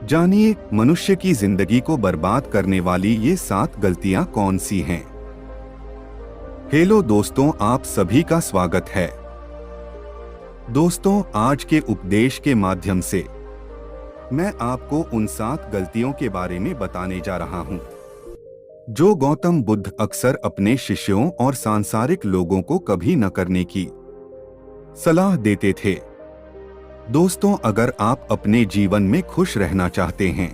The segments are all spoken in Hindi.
जानिए मनुष्य की जिंदगी को बर्बाद करने वाली ये 7 गलतियां कौन सी हैं। हेलो दोस्तों, आप सभी का स्वागत है। दोस्तों, आज के उपदेश के माध्यम से मैं आपको उन 7 गलतियों के बारे में बताने जा रहा हूं, जो गौतम बुद्ध अक्सर अपने शिष्यों और सांसारिक लोगों को कभी न करने की सलाह देते थे। दोस्तों, अगर आप अपने जीवन में खुश रहना चाहते हैं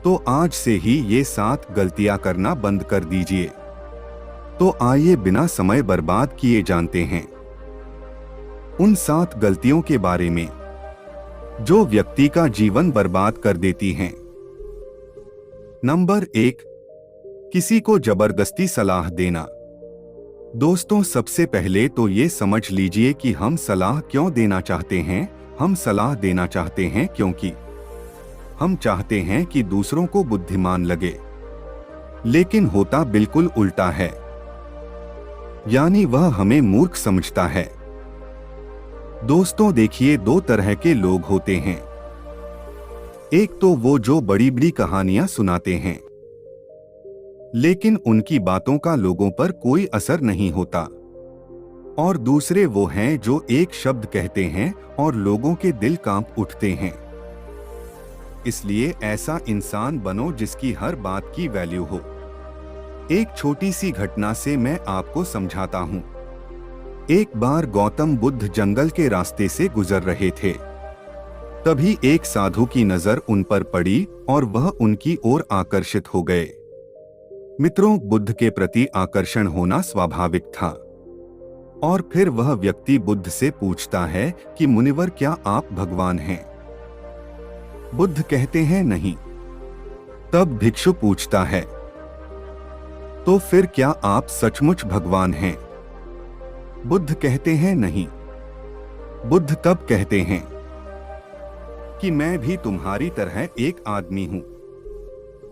तो आज से ही ये 7 गलतियां करना बंद कर दीजिए। तो आइए बिना समय बर्बाद किए जानते हैं उन 7 गलतियों के बारे में जो व्यक्ति का जीवन बर्बाद कर देती हैं। नंबर 1, किसी को जबरदस्ती सलाह देना। दोस्तों, सबसे पहले तो ये समझ लीजिए कि हम सलाह क्यों देना चाहते हैं। हम सलाह देना चाहते हैं क्योंकि हम चाहते हैं कि दूसरों को बुद्धिमान लगे, लेकिन होता बिल्कुल उल्टा है, यानी वह हमें मूर्ख समझता है। दोस्तों देखिए, 2 तरह के लोग होते हैं। एक तो वो जो बड़ी बड़ी कहानियां सुनाते हैं, लेकिन उनकी बातों का लोगों पर कोई असर नहीं होता। और दूसरे वो हैं जो एक शब्द कहते हैं और लोगों के दिल कांप उठते हैं। इसलिए ऐसा इंसान बनो जिसकी हर बात की वैल्यू हो। एक छोटी सी घटना से मैं आपको समझाता हूं। एक बार गौतम बुद्ध जंगल के रास्ते से गुजर रहे थे। तभी एक साधु की नजर उन पर पड़ी और वह उनकी ओर आकर्षित हो गए। मित्रों, बुद्ध के प्रति आकर्षण होना स्वाभाविक था। और फिर वह व्यक्ति बुद्ध से पूछता है कि मुनिवर, क्या आप भगवान हैं? बुद्ध कहते हैं नहीं। तब भिक्षु पूछता है, तो फिर क्या आप सचमुच भगवान हैं? बुद्ध कहते हैं नहीं। बुद्ध तब कहते हैं कि मैं भी तुम्हारी तरह एक आदमी हूं।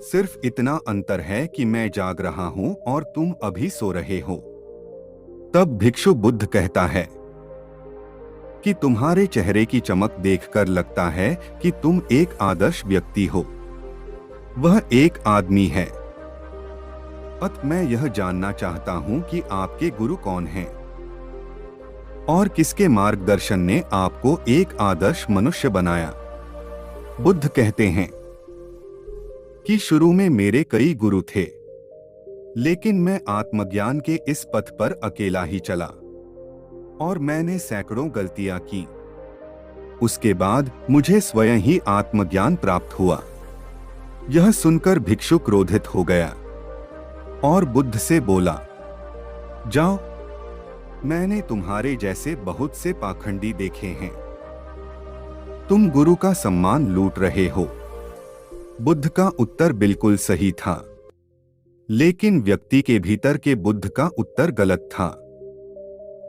सिर्फ इतना अंतर है कि मैं जाग रहा हूं और तुम अभी सो रहे हो। तब भिक्षु बुद्ध कहता है कि तुम्हारे चेहरे की चमक देखकर लगता है कि तुम एक आदर्श व्यक्ति हो। वह एक आदमी है। अतः मैं यह जानना चाहता हूं कि आपके गुरु कौन हैं और किसके मार्गदर्शन ने आपको एक आदर्श मनुष्य बनाया। बुद्ध कहते हैं कि शुरू में मेरे कई गुरु थे, लेकिन मैं आत्मज्ञान के इस पथ पर अकेला ही चला और मैंने सैकड़ों गलतियां की। उसके बाद मुझे स्वयं ही आत्मज्ञान प्राप्त हुआ। यह सुनकर भिक्षु क्रोधित हो गया और बुद्ध से बोला, जाओ, मैंने तुम्हारे जैसे बहुत से पाखंडी देखे हैं। तुम गुरु का सम्मान लूट रहे हो। बुद्ध का उत्तर बिल्कुल सही था, लेकिन व्यक्ति के भीतर के बुद्ध का उत्तर गलत था।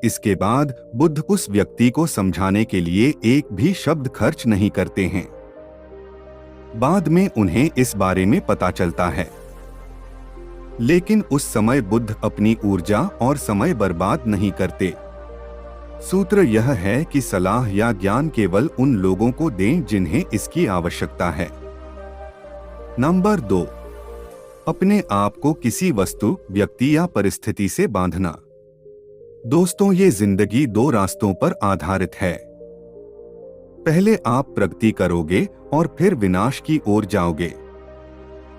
इसके बाद बुद्ध उस व्यक्ति को समझाने के लिए एक भी शब्द खर्च नहीं करते हैं। बाद में उन्हें इस बारे में पता चलता है, लेकिन उस समय बुद्ध अपनी ऊर्जा और समय बर्बाद नहीं करते। सूत्र यह है कि सलाह या ज्ञान केवल उन लोगों को दें जिन्हें इसकी आवश्यकता है। नंबर 2, अपने आप को किसी वस्तु, व्यक्ति या परिस्थिति से बांधना। दोस्तों, ये जिंदगी 2 रास्तों पर आधारित है। पहले आप प्रगति करोगे और फिर विनाश की ओर जाओगे।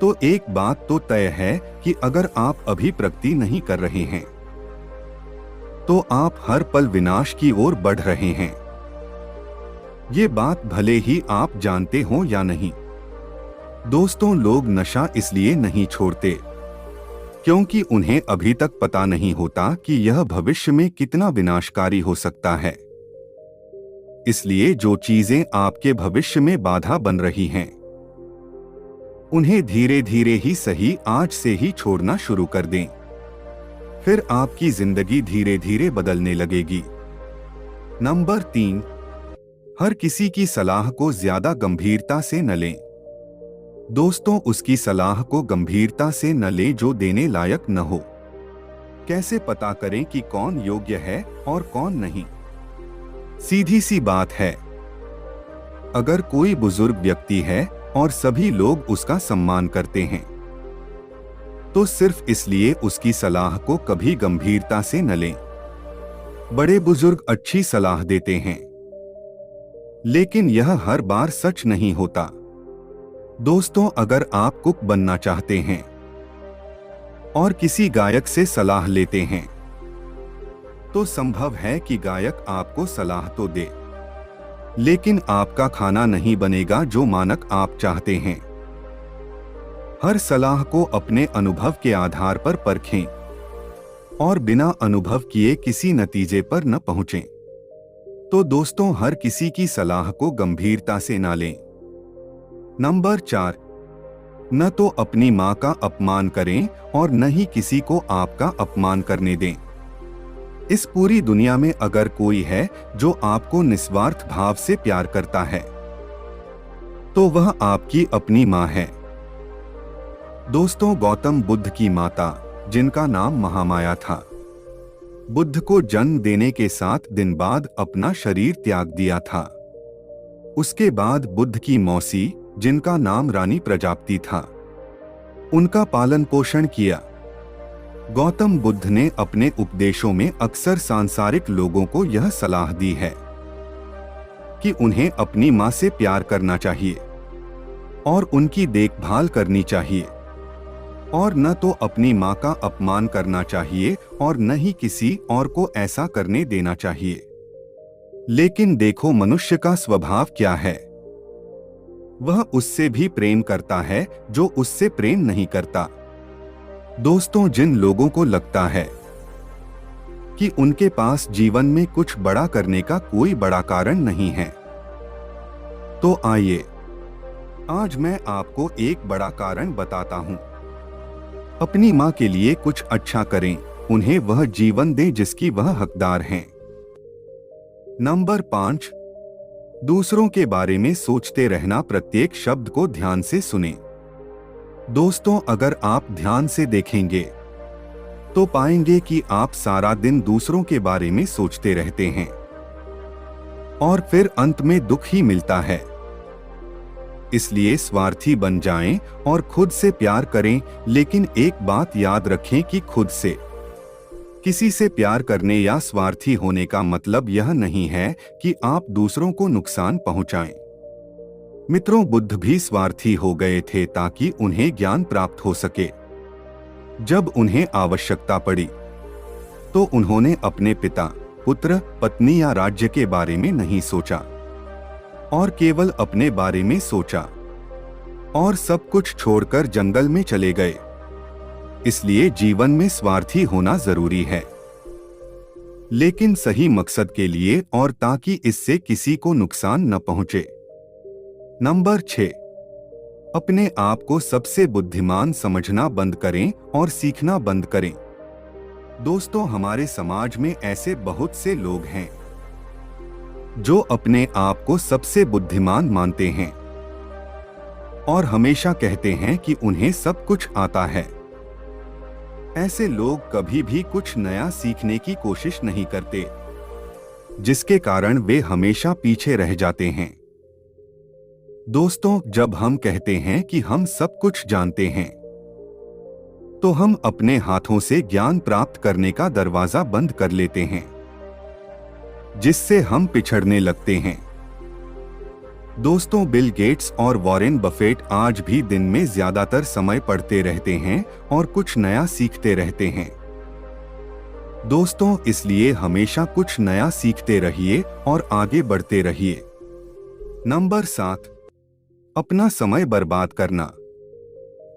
तो एक बात तो तय है कि अगर आप अभी प्रगति नहीं कर रहे हैं तो आप हर पल विनाश की ओर बढ़ रहे हैं। ये बात भले ही आप जानते हो या नहीं। दोस्तों, लोग नशा इसलिए नहीं छोड़ते क्योंकि उन्हें अभी तक पता नहीं होता कि यह भविष्य में कितना विनाशकारी हो सकता है। इसलिए जो चीजें आपके भविष्य में बाधा बन रही हैं, उन्हें धीरे धीरे ही सही आज से ही छोड़ना शुरू कर दें। फिर आपकी जिंदगी धीरे धीरे बदलने लगेगी। नंबर 3, हर किसी की सलाह को ज्यादा गंभीरता से न लें। दोस्तों, उसकी सलाह को गंभीरता से न लें जो देने लायक न हो। कैसे पता करें कि कौन योग्य है और कौन नहीं? सीधी सी बात है, अगर कोई बुजुर्ग व्यक्ति है और सभी लोग उसका सम्मान करते हैं, तो सिर्फ इसलिए उसकी सलाह को कभी गंभीरता से न लें। बड़े बुजुर्ग अच्छी सलाह देते हैं, लेकिन यह हर बार सच नहीं होता। दोस्तों, अगर आप कुक बनना चाहते हैं और किसी गायक से सलाह लेते हैं, तो संभव है कि गायक आपको सलाह तो दे, लेकिन आपका खाना नहीं बनेगा जो मानक आप चाहते हैं। हर सलाह को अपने अनुभव के आधार पर परखें और बिना अनुभव किए किसी नतीजे पर न पहुंचें। तो दोस्तों, हर किसी की सलाह को गंभीरता से ना लें। नंबर 4, न तो अपनी मां का अपमान करें और न ही किसी को आपका अपमान करने दें। इस पूरी दुनिया में अगर कोई है जो आपको निस्वार्थ भाव से प्यार करता है, तो वह आपकी अपनी मां है। दोस्तों, गौतम बुद्ध की माता, जिनका नाम महामाया था, बुद्ध को जन्म देने के 7 दिन बाद अपना शरीर त्याग दिया था। उसके बाद बुद्ध की मौसी, जिनका नाम रानी प्रजापति था, उनका पालन पोषण किया। गौतम बुद्ध ने अपने उपदेशों में अक्सर सांसारिक लोगों को यह सलाह दी है कि उन्हें अपनी मां से प्यार करना चाहिए और उनकी देखभाल करनी चाहिए, और न तो अपनी मां का अपमान करना चाहिए और न ही किसी और को ऐसा करने देना चाहिए। लेकिन देखो, मनुष्य का स्वभाव क्या है। वह उससे भी प्रेम करता है जो उससे प्रेम नहीं करता। दोस्तों, जिन लोगों को लगता है कि उनके पास जीवन में कुछ बड़ा करने का कोई बड़ा कारण नहीं है, तो आइए आज मैं आपको एक बड़ा कारण बताता हूं। अपनी मां के लिए कुछ अच्छा करें, उन्हें वह जीवन दें जिसकी वह हकदार हैं। नंबर 5, दूसरों के बारे में सोचते रहना। प्रत्येक शब्द को ध्यान से सुनें। दोस्तों, अगर आप ध्यान से देखेंगे तो पाएंगे कि आप सारा दिन दूसरों के बारे में सोचते रहते हैं और फिर अंत में दुख ही मिलता है। इसलिए स्वार्थी बन जाएं और खुद से प्यार करें, लेकिन एक बात याद रखें कि खुद से किसी से प्यार करने या स्वार्थी होने का मतलब यह नहीं है कि आप दूसरों को नुकसान पहुंचाएं। मित्रों, बुद्ध भी स्वार्थी हो गए थे ताकि उन्हें ज्ञान प्राप्त हो सके। जब उन्हें आवश्यकता पड़ी तो उन्होंने अपने पिता, पुत्र, पत्नी या राज्य के बारे में नहीं सोचा और केवल अपने बारे में सोचा और सब कुछ छोड़कर जंगल में चले गए। इसलिए जीवन में स्वार्थी होना जरूरी है, लेकिन सही मकसद के लिए और ताकि इससे किसी को नुकसान न पहुंचे। नंबर 6, अपने आप को सबसे बुद्धिमान समझना बंद करें और सीखना बंद करें। दोस्तों, हमारे समाज में ऐसे बहुत से लोग हैं जो अपने आप को सबसे बुद्धिमान मानते हैं और हमेशा कहते हैं कि उन्हें सब कुछ आता है। ऐसे लोग कभी भी कुछ नया सीखने की कोशिश नहीं करते, जिसके कारण वे हमेशा पीछे रह जाते हैं। दोस्तों, जब हम कहते हैं कि हम सब कुछ जानते हैं, तो हम अपने हाथों से ज्ञान प्राप्त करने का दरवाजा बंद कर लेते हैं, जिससे हम पिछड़ने लगते हैं। दोस्तों, बिल गेट्स और वॉरेन बफेट आज भी दिन में ज्यादातर समय पढ़ते रहते हैं और कुछ नया सीखते रहते हैं। दोस्तों, इसलिए हमेशा कुछ नया सीखते रहिए और आगे बढ़ते रहिए। नंबर 7, अपना समय बर्बाद करना।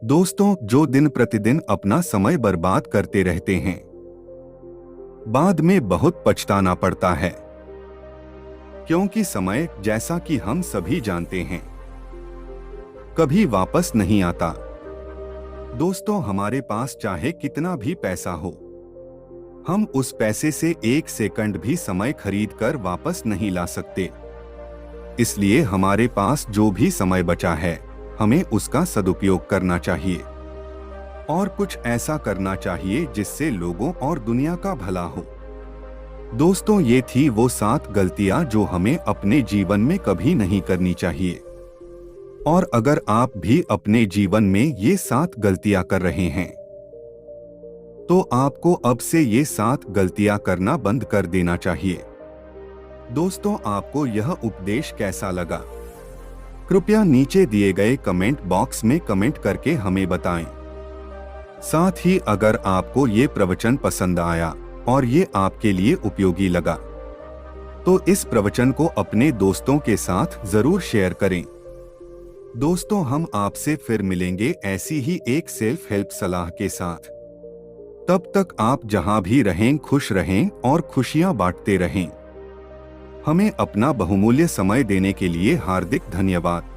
दोस्तों, जो दिन प्रतिदिन अपना समय बर्बाद करते रहते हैं, बाद में बहुत पछताना पड़ता है, क्योंकि समय, जैसा कि हम सभी जानते हैं, कभी वापस नहीं आता। दोस्तों, हमारे पास चाहे कितना भी पैसा हो, हम उस पैसे से 1 सेकंड भी समय खरीदकर वापस नहीं ला सकते। इसलिए हमारे पास जो भी समय बचा है, हमें उसका सदुपयोग करना चाहिए और कुछ ऐसा करना चाहिए जिससे लोगों और दुनिया का भला हो। दोस्तों, ये थी वो 7 गलतियां जो हमें अपने जीवन में कभी नहीं करनी चाहिए। और अगर आप भी अपने जीवन में ये 7 गलतियां कर रहे हैं तो आपको अब से ये 7 गलतियां करना बंद कर देना चाहिए। दोस्तों, आपको यह उपदेश कैसा लगा? कृपया नीचे दिए गए कमेंट बॉक्स में कमेंट करके हमें बताएं। साथ ही अगर आपको ये प्रवचन पसंद आया और ये आपके लिए उपयोगी लगा तो इस प्रवचन को अपने दोस्तों के साथ जरूर शेयर करें। दोस्तों, हम आपसे फिर मिलेंगे ऐसी ही एक सेल्फ हेल्प सलाह के साथ। तब तक आप जहां भी रहें खुश रहें और खुशियां बांटते रहें। हमें अपना बहुमूल्य समय देने के लिए हार्दिक धन्यवाद।